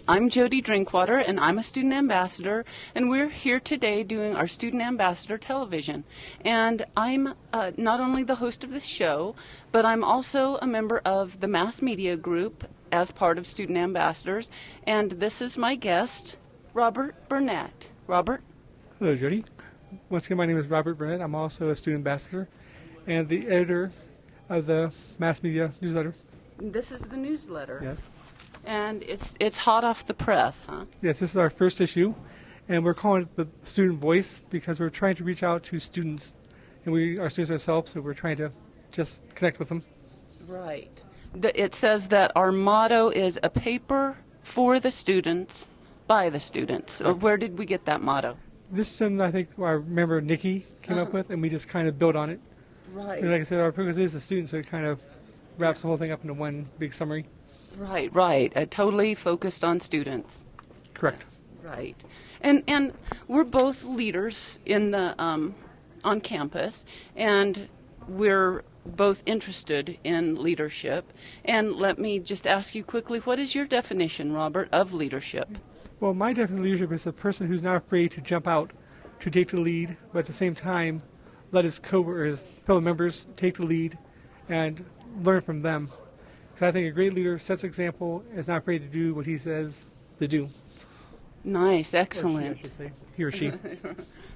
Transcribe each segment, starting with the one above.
I'm Jody Drinkwater, and I'm a student ambassador, and we're here today doing our Student Ambassador Television. And I'm not only the host of this show, but I'm also a member of the Mass Media Group as part of Student Ambassadors. And this is my guest, Robert Burnett. Robert? Hello, Jody. Once again, my name is Robert Burnett. I'm also a student ambassador and the editor of the Mass Media newsletter. This is the newsletter. Yes. And it's hot off the press, huh? Yes, this is our first issue, and we're calling it the Student Voice because we're trying to reach out to students, and we are students ourselves, so we're trying to just connect with them. Right. It says that our motto is a paper for the students, by the students. Right. Where did we get that motto? This is something I think I remember Nikki came up with, and we just kind of built on it. Right. And like I said, our purpose is the students, so it kind of wraps the whole thing up into one big summary. Right. Totally focused on students. Correct. Right. And we're both leaders in the on campus, and we're both interested in leadership. And let me just ask you quickly, what is your definition, Robert, of leadership? Well, my definition of leadership is a person who's not afraid to jump out, to take the lead, but at the same time, let his fellow members take the lead and learn from them. Because I think a great leader sets an example, is not afraid to do what he says to do. Nice, excellent. Or she, I should say. He or she.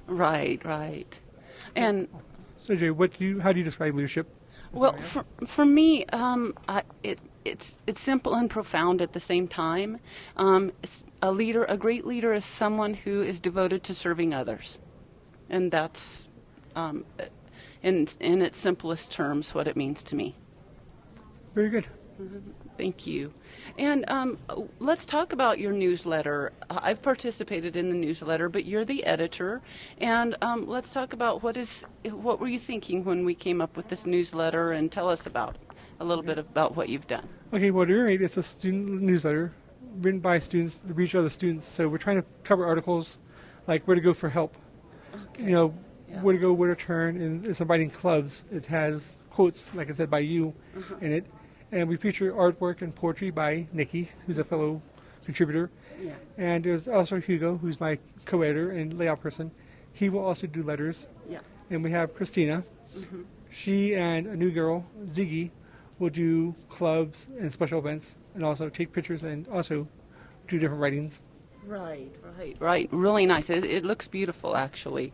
Right. And so, Jay, how do you describe leadership? Well, for me, it's simple and profound at the same time. A great leader is someone who is devoted to serving others, and that's, in its simplest terms, what it means to me. Very good. Thank you. And let's talk about your newsletter. I've participated in the newsletter, but you're the editor. And let's talk about what were you thinking when we came up with this newsletter, and tell us a little bit about what you've done. Okay, well, you're right. It's a student newsletter written by students to reach other students. So we're trying to cover articles like where to go for help. Okay. Where to go, where to turn, and it's inviting clubs. It has quotes, like I said, by you in it. And we feature artwork and poetry by Nikki, who's a fellow contributor. Yeah. And there's also Hugo, who's my co-editor and layout person. He will also do letters. Yeah. And we have Christina. Mm-hmm. She and a new girl, Ziggy, will do clubs and special events and also take pictures and also do different writings. Right. Really nice. It looks beautiful, actually.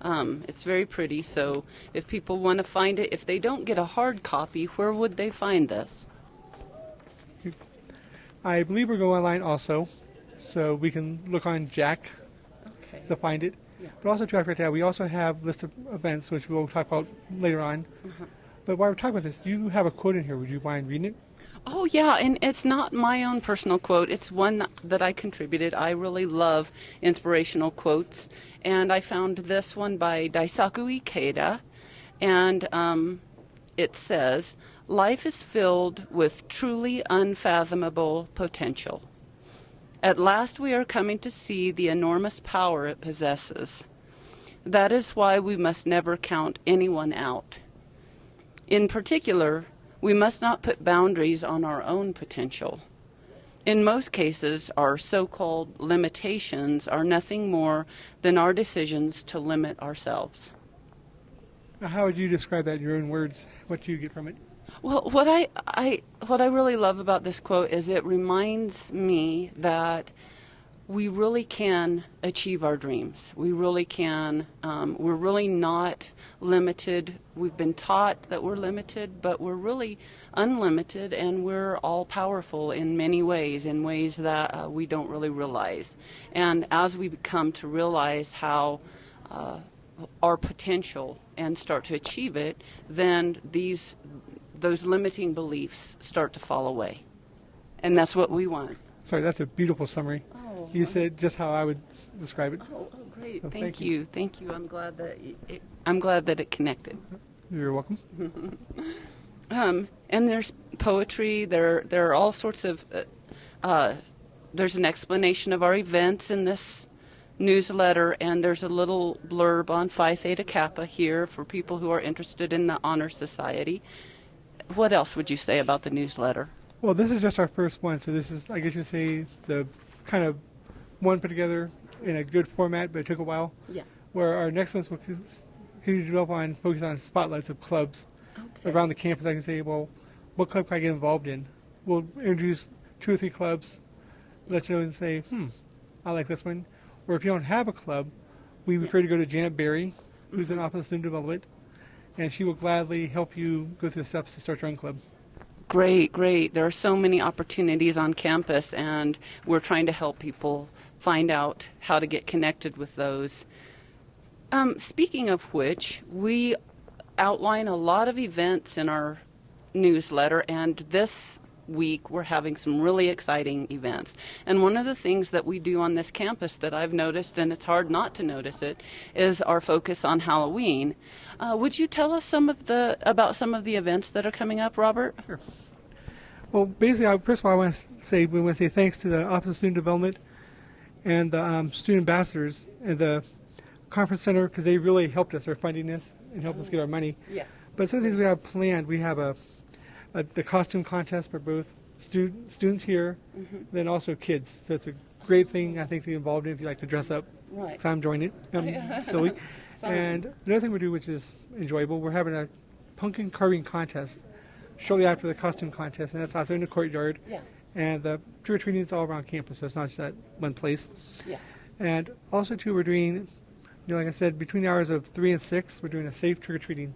It's very pretty, so if people want to find it, if they don't get a hard copy, where would they find this? I believe we're going online also, so we can look on Jack to find it. Yeah. But also, too, after that, we also have lists of events, which we'll talk about later on. Mm-hmm. But while we're talking about this, you have a quote in here. Would you mind reading it? Oh, yeah, and it's not my own personal quote. It's one that I contributed. I really love inspirational quotes, and I found this one by Daisaku Ikeda, and it says, "Life is filled with truly unfathomable potential. At last we are coming to see the enormous power it possesses. That is why we must never count anyone out. In particular, we must not put boundaries on our own potential. In most cases, our so-called limitations are nothing more than our decisions to limit ourselves." How would you describe that in your own words? What do you get from it? Well, what I really love about this quote is it reminds me that we really can achieve our dreams. We really can. We're really not limited. We've been taught that we're limited, but we're really unlimited, and we're all powerful in many ways, in ways that we don't really realize. And as we come to realize how our potential and start to achieve it, then those limiting beliefs start to fall away. And that's what we want. Sorry, that's a beautiful summary. Oh, you said just how I would describe it. Oh, great. So thank you. Thank you. I'm glad that it connected. You're welcome. And there's poetry. There are all sorts of there's an explanation of our events in this newsletter, and there's a little blurb on Phi Theta Kappa here for people who are interested in the Honor Society. What else would you say about the newsletter? Well, this is just our first one, so this is, I guess you'd say, the kind of one put together in a good format, but it took a while. Yeah. Where our next ones will continue to develop on focus on spotlights of clubs around the campus. I can say, well, what club can I get involved in? We'll introduce 2 or 3 clubs, let you know and say, I like this one. Or if you don't have a club, we prefer to go to Janet Berry, who's in Office of Student Development, and she will gladly help you go through the steps to start your own club. Great, great. There are so many opportunities on campus, and we're trying to help people find out how to get connected with those. Speaking of which, we outline a lot of events in our newsletter, and this week we're having some really exciting events. And one of the things that we do on this campus that I've noticed, and it's hard not to notice it, is our focus on Halloween. Would you tell us about some of the events that are coming up, Robert? Sure. Well, basically, first of all, we want to say thanks to the Office of Student Development and the student ambassadors and the conference center, because they really helped us. They're funding this and helped us get our money. Yeah. But some of the things we have planned, we have the costume contest for both students here, then also kids. So it's a great thing, I think, to be involved in if you like to dress up. Right. Because I'm enjoying it. I'm silly. And another thing we do, which is enjoyable, we're having a pumpkin carving contest shortly after the costume contest, and that's out there in the courtyard. Yeah. And the trick-or-treating is all around campus, so it's not just that one place. Yeah. And also, too, we're doing, like I said, between the hours of 3 and 6, we're doing a safe trick-or-treating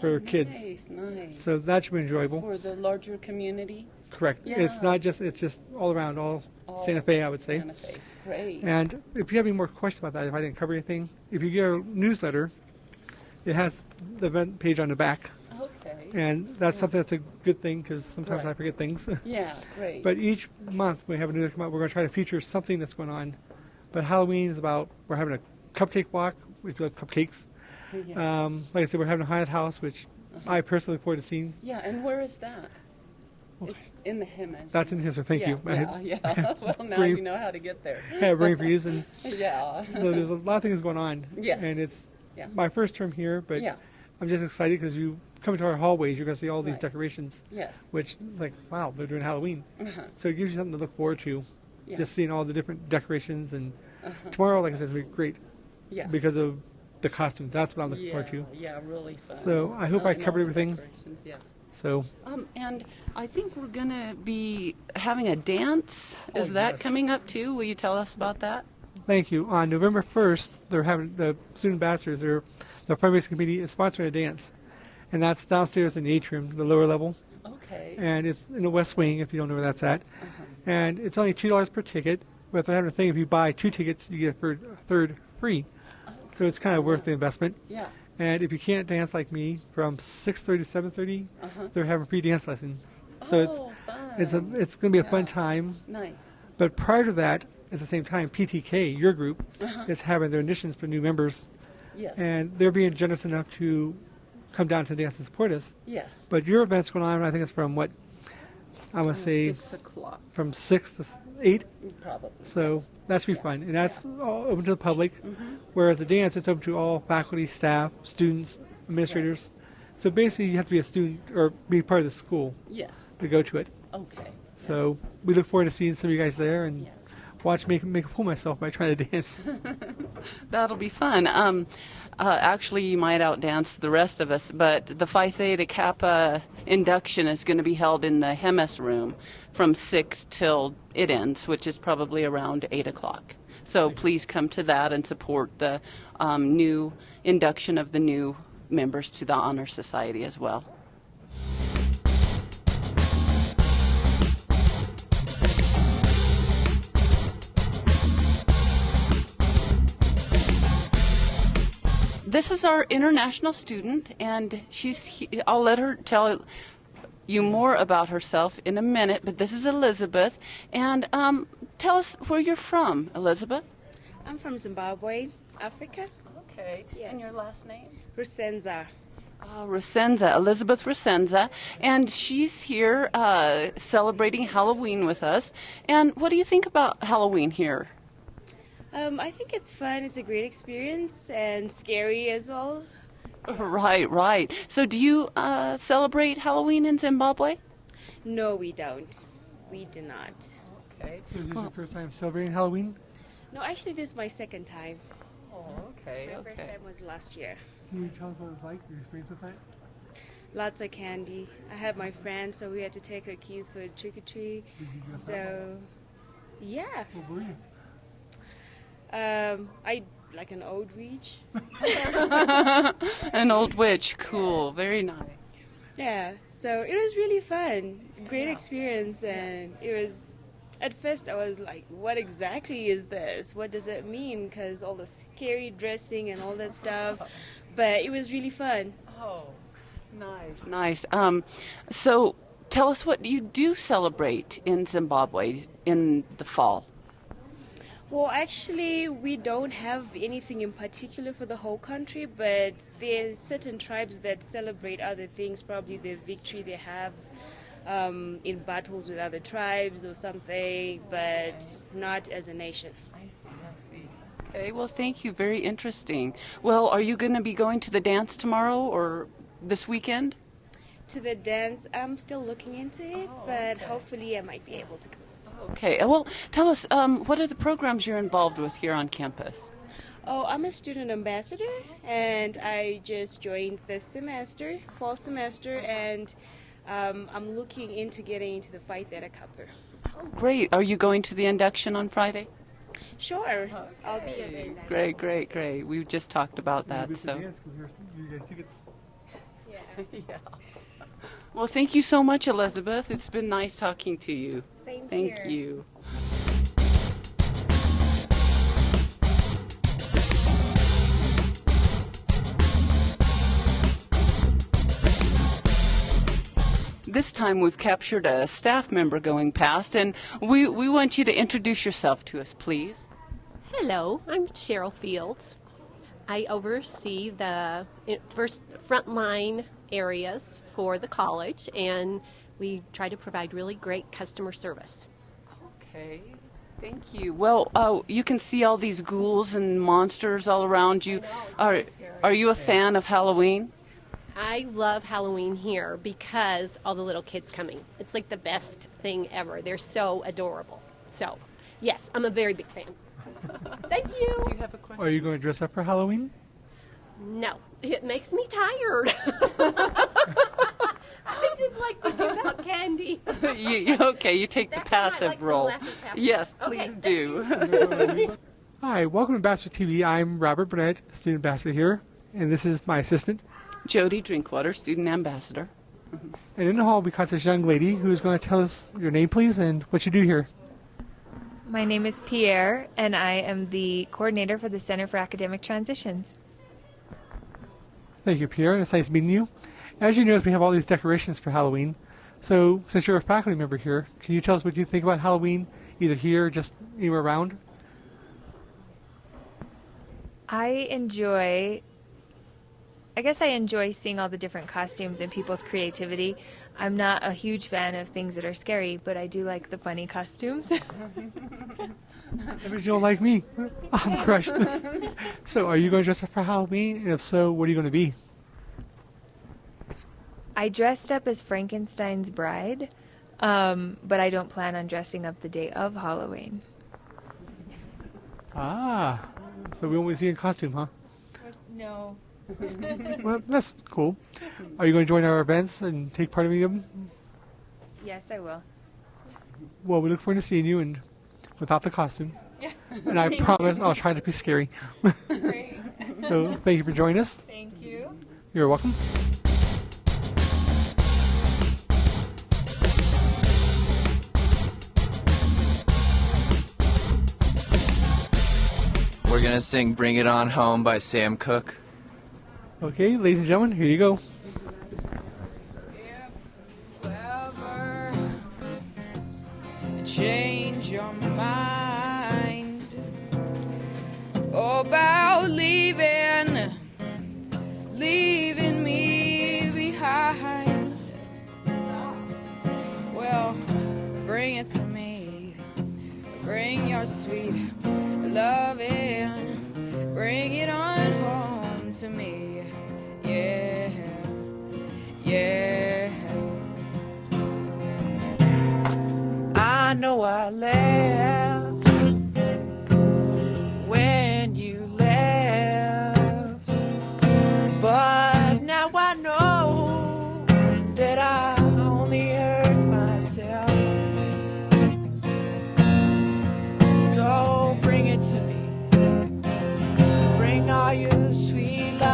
for kids. Nice. So that should be enjoyable. For the larger community? Correct. Yeah. It's just all around, all Santa Fe, I would say. Santa Fe. Great. And if you have any more questions about that, if I didn't cover anything, if you get our newsletter, it has the event page on the back. Okay. And that's something that's a good thing, because sometimes Right. I forget things. Yeah, great. But each month we have a newsletter come out, we're going to try to feature something that's going on. But Halloween is about, we're having a cupcake walk. We love cupcakes. Yeah. Like I said, we're having a haunted house, which I personally look forward to seeing. Yeah, and where is that? Well, It's in the Hemis. That's in history. Thank you. Yeah. Well, now brain- you know how to get there. I have brain freeze, and Yeah. so there's a lot of things going on. Yes. And it's Yeah. my first term here, but Yeah. I'm just excited because you come into our hallways, you're going to see all these Right. decorations, Yes. which, like, wow, they're doing Halloween. Uh-huh. So it gives you something to look forward to, Yeah. just seeing all the different decorations. And Uh-huh. tomorrow, like I said, is going to be great Yeah. because of the costumes. That's what I'm looking forward to. Yeah, really fun. So I hope I and covered all the everything. decorations, Yeah. So And I think we're going to be having a dance. Is that yes. coming up too? Will you tell us about that? thank you. On November 1st, they're having the student ambassadors, the fundraising committee is sponsoring a dance. And that's downstairs in the atrium, the lower level. Okay. And it's in the West Wing, if you don't know where that's at. And it's only $2 per ticket. But they're having a thing, if you buy 2 tickets, you get a third free. So it's kind of worth the investment. Yeah. And if you can't dance like me, from 6:30 to 7:30, Uh-huh. they're having free dance lessons. So fun. it's going to be a fun Yeah. time. Nice. But prior to that, at the same time, PTK, your group, Uh-huh. is having their auditions for new members, Yes. and they're being generous enough to come down to dance and support us. Yes. But your event's going on, I think it's from what I want to say 6 o'clock, from 6 to 8. probably. So that should be fun, and that's all open to the public. Whereas the dance, it's open to all faculty, staff, students, administrators. So basically, you have to be a student or be part of the school Yes. to go to it. Okay. So we look forward to seeing some of you guys there and Yeah. watch me make a fool of myself by trying to dance. That'll be fun. Actually, you might outdance the rest of us, but the Phi Theta Kappa induction is going to be held in the Hemis room from 6 till it ends, which is probably around 8 o'clock. So please come to that and support the new induction of the new members to the Honor Society as well. This is our international student, and I'll let her tell you more about herself in a minute, but this is Elizabeth. And tell us where you're from, Elizabeth. I'm from Zimbabwe, Africa. Okay. Yes. And your last name? Rusenza. Rasenza, Elizabeth Rasenza. And she's here celebrating Halloween with us. And what do you think about Halloween here? I think it's fun. It's a great experience and scary as well. Right, right. So do you celebrate Halloween in Zimbabwe? No, we don't. We do not. Okay. So is this Well- your first time celebrating Halloween? No, actually, this is my second time. Oh, okay. My first time was last year. Can you tell us what it was like, your experience with that? Lots of candy. I had my friend, so we had to take her keys for trick or treat. Did you dress up? So, yeah. What were you? I like an old witch. An old witch. Cool. Very nice. Yeah. So it was really fun. Great experience, and it was. At first, I was like, "What exactly is this? What does it mean?" Because all the scary dressing and all that stuff. But it was really fun. Oh, nice. So tell us what you do celebrate in Zimbabwe in the fall. Well, actually, we don't have anything in particular for the whole country, but there's certain tribes that celebrate other things, probably the victory they have in battles with other tribes or something, but not as a nation. I see. Okay, well, thank you. Very interesting. Well, are you going to be going to the dance tomorrow or this weekend? To the dance, I'm still looking into it, but hopefully I might be able to go. Okay, well, tell us, what are the programs you're involved with here on campus? Oh, I'm a student ambassador, and I just joined this semester, fall semester, and I'm looking into getting into the Phi Theta Kappa. Great. Are you going to the induction on Friday? Sure, I'll be there. Great. We just talked about that, Maybe it's a so. dance 'cause you guys tickets. Yeah. Well, thank you so much, Elizabeth. It's been nice talking to you. Same Thank here. you. This time we've captured a staff member going past, and we want you to introduce yourself to us, please. Hello, I'm Cheryl Fields. I oversee the first frontline areas for the college, and we try to provide really great customer service. Okay, thank you. Well, you can see all these ghouls and monsters all around you. Are you a fan of Halloween? I love Halloween here because all the little kids coming. It's like the best thing ever. They're so adorable. So, yes, I'm a very big fan. Thank Do you. you have a question? Are you going to dress up for Halloween? No, it makes me tired. I just like to give out candy. Okay, you take the That's why I passive like to role. laugh and tap. Yes, Okay, please thank do. Hi, welcome to Ambassador TV. I'm Robert Burnett, student ambassador here, and this is my assistant. Jody Drinkwater, student ambassador. And in the hall, we caught this young lady who is going to tell us your name, please, and what you do here. My name is Pierre, and I am the coordinator for the Center for Academic Transitions. Thank you, Pierre, and it's nice meeting you. As you notice, we have all these decorations for Halloween. So, since you're a faculty member here, can you tell us what you think about Halloween, either here or just anywhere around? I guess I enjoy seeing all the different costumes and people's creativity. I'm not a huge fan of things that are scary, but I do like the funny costumes. That means you don't like me. I'm crushed. So, are you going to dress up for Halloween? And if so, what are you going to be? I dressed up as Frankenstein's bride, but I don't plan on dressing up the day of Halloween. Ah, so we won't see you in costume, huh? No. Well, that's cool. Are you going to join our events and take part in any of them? Yes, I will. Well, we look forward to seeing you and without the costume. And I promise I'll try to be scary. Great. So thank you for joining us. Thank you. You're welcome. We're gonna sing Bring It On Home by Sam Cooke. Okay, ladies and gentlemen, here you go. Ever change your mind about leaving me behind? Well, bring it to me. Bring your sweet loving. Bring it on home to me. Yeah, yeah. I know I left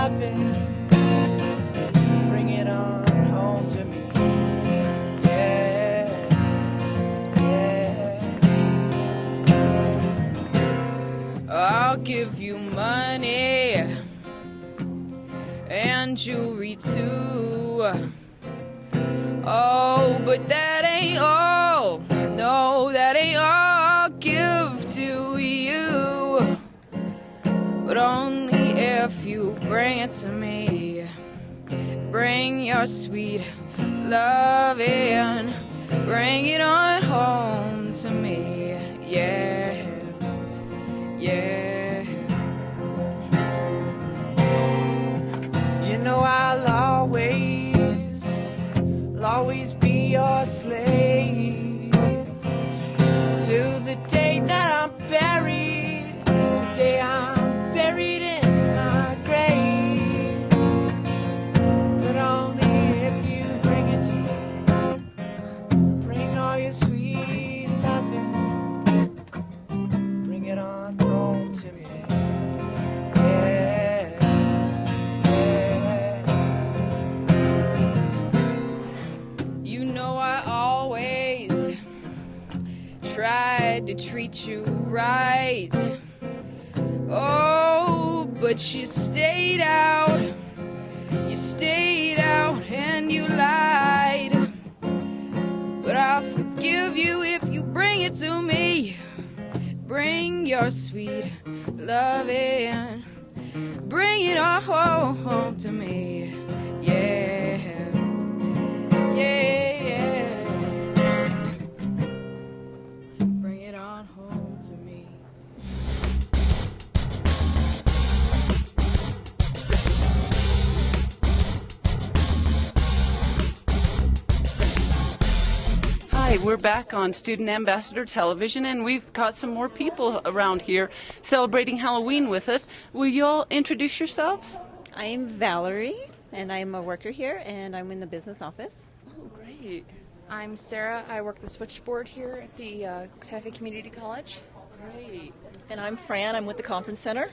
loving. Bring it on home to me. Yeah, yeah. I'll give you money and jewelry too. Oh, but that ain't all. No, that ain't all I'll give to you. But only if you bring it to me. Bring your sweet love in. Bring it on home to me. Yeah, yeah. You know I'll always be your slave till the day that I'm buried, the day I'm buried in my grave. But only if you bring it to me. Bring all your sweet loving. Bring it on home to me. Yeah, yeah. You know I always tried to treat you right. Oh, but you stayed out. You stayed out and you lied. But I'll forgive you if you bring it to me. Bring your sweet love in. Bring it all home to me. Yeah, yeah, yeah. Bring it on home to me. Hi, we're back on Student Ambassador Television, and we've got some more people around here celebrating Halloween with us. Will you all introduce yourselves? I'm Valerie, and I'm a worker here, and I'm in the business office. Oh, great. I'm Sarah. I work the switchboard here at the Santa Fe Community College. Great. And I'm Fran. I'm with the conference center.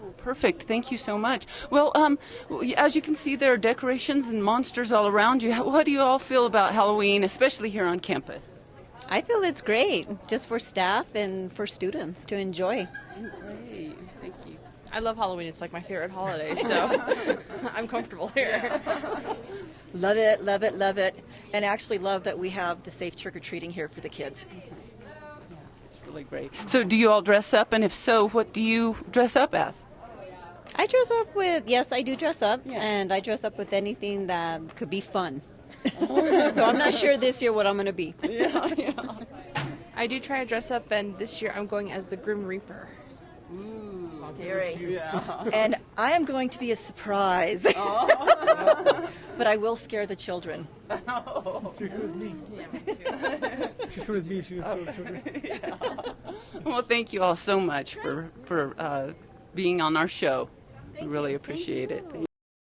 Oh, perfect. Thank you so much. Well, as you can see, there are decorations and monsters all around you. What do you all feel about Halloween, especially here on campus? I feel it's great, just for staff and for students to enjoy. Great. Thank you. I love Halloween. It's like my favorite holiday, so I'm comfortable here. Love it, love it, love it. And actually love that we have the safe trick-or-treating here for the kids. It's really great. So do you all dress up? And if so, what do you dress up as? I dress up with, yes, I do dress up, and I dress up with anything that could be fun. So I'm not sure this year what I'm going to be. I do try to dress up, and this year I'm going as the Grim Reaper. Scary. Yeah. And I am going to be a surprise. But I will scare the children. She's good with me. She's good with me. She's good with the children. Yeah. Well, thank you all so much for being on our show. We really appreciate it.